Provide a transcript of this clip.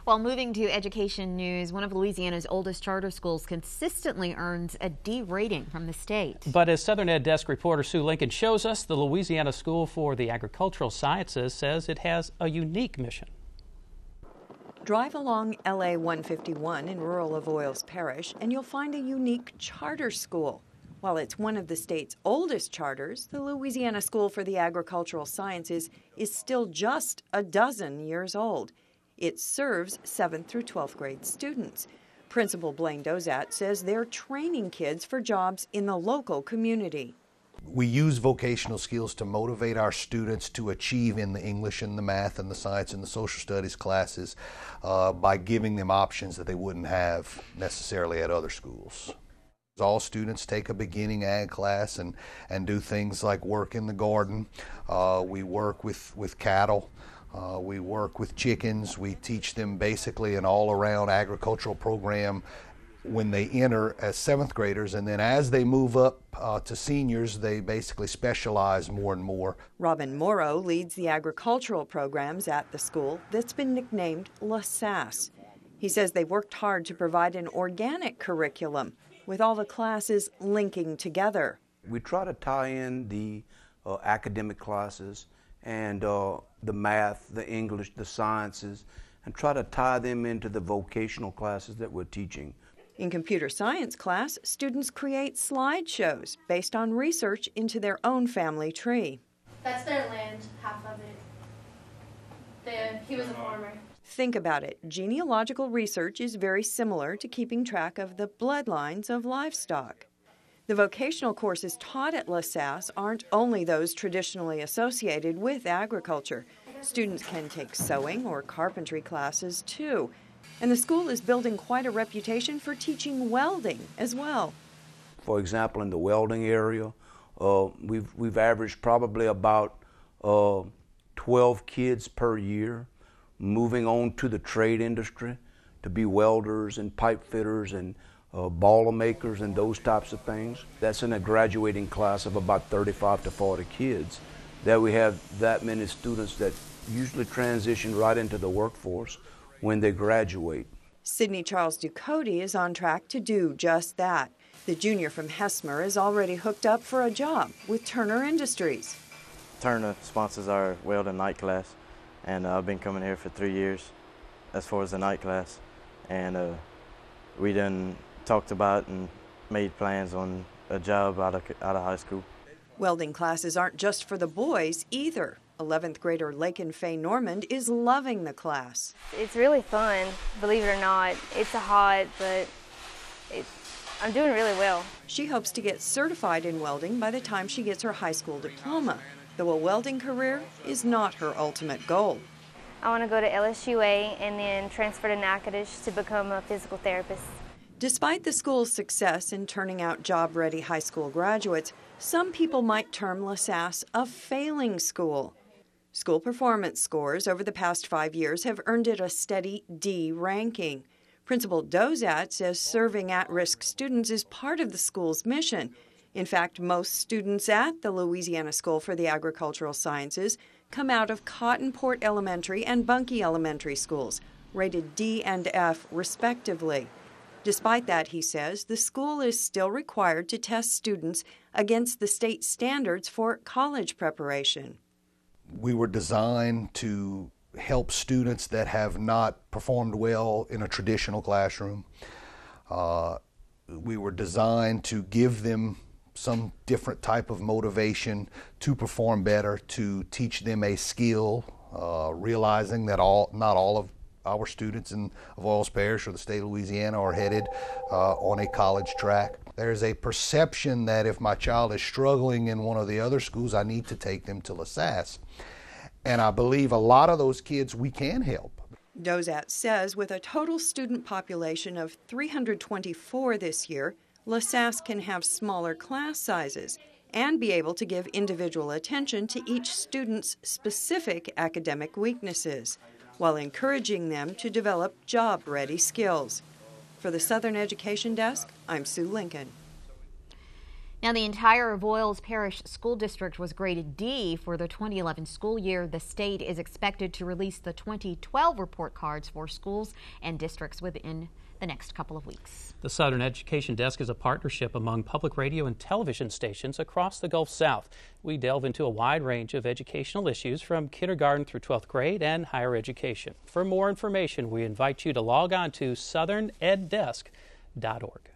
While moving to education news, one of Louisiana's oldest charter schools consistently earns a D rating from the state. But as Southern Ed Desk reporter Sue Lincoln shows us, the Louisiana School for the Agricultural Sciences says it has a unique mission. Drive along LA-151 in rural Avoyelles Parish and you'll find a unique charter school. While it's one of the state's oldest charters, the Louisiana School for the Agricultural Sciences is still just a dozen years old. It serves 7th through 12th grade students. Principal Blaine Dozat says they're training kids for jobs in the local community. We use vocational skills to motivate our students to achieve in the English and the math and the science and the social studies classes by giving them options that they wouldn't have necessarily at other schools. All students take a beginning ag class and do things like work in the garden. We work with cattle. We work with chickens. We teach them basically an all-around agricultural program when they enter as 7th graders, and then as they move up to seniors, they basically specialize more and more. Robin Morrow leads the agricultural programs at the school that's been nicknamed LASAS. He says they worked hard to provide an organic curriculum with all the classes linking together. We try to tie in the academic classes and the math, the English, the sciences, and try to tie them into the vocational classes that we're teaching. In computer science class, students create slideshows based on research into their own family tree. That's their land, half of it. He was a farmer. Think about it. Genealogical research is very similar to keeping track of the bloodlines of livestock. The vocational courses taught at LASAS aren't only those traditionally associated with agriculture. Students can take sewing or carpentry classes too. And the school is building quite a reputation for teaching welding as well. For example, in the welding area, we've averaged probably about 12 kids per year moving on to the trade industry to be welders and pipe fitters and boiler makers and those types of things. That's in a graduating class of about 35 to 40 kids. That we have that many students that usually transition right into the workforce when they graduate. Sydney Charles Ducote is on track to do just that. The junior from Hesmer is already hooked up for a job with Turner Industries. Turner sponsors our welding night class, and I've been coming here for 3 years as far as the night class. And we done talked about and made plans on a job out of high school. Welding classes aren't just for the boys either. 11th grader Lakin Faye Normand is loving the class. It's really fun, believe it or not. It's a hot, but I'm doing really well. She hopes to get certified in welding by the time she gets her high school diploma, though a welding career is not her ultimate goal. I want to go to LSWI and then transfer to Natchitoches to become a physical therapist. Despite the school's success in turning out job-ready high school graduates, some people might term LASAS a failing school. School performance scores over the past 5 years have earned it a steady D ranking. Principal Dozat says serving at-risk students is part of the school's mission. In fact, most students at the Louisiana School for the Agricultural Sciences come out of Cottonport Elementary and Bunkie Elementary schools, rated D and F respectively. Despite that, he says, the school is still required to test students against the state standards for college preparation. We were designed to help students that have not performed well in a traditional classroom. We were designed to give them some different type of motivation to perform better, to teach them a skill, realizing that not all of our students in Avoyelles Parish or the state of Louisiana are headed on a college track. There's a perception that if my child is struggling in one of the other schools, I need to take them to LASAS. And I believe a lot of those kids we can help. Dozat says with a total student population of 324 this year, LASAS can have smaller class sizes and be able to give individual attention to each student's specific academic weaknesses, while encouraging them to develop job-ready skills. For the Southern Education Desk, I'm Sue Lincoln. Now, the entire Voiles Parish School District was graded D for the 2011 school year. The state is expected to release the 2012 report cards for schools and districts within the next couple of weeks. The Southern Education Desk is a partnership among public radio and television stations across the Gulf South. We delve into a wide range of educational issues from kindergarten through 12th grade and higher education. For more information, we invite you to log on to southerneddesk.org.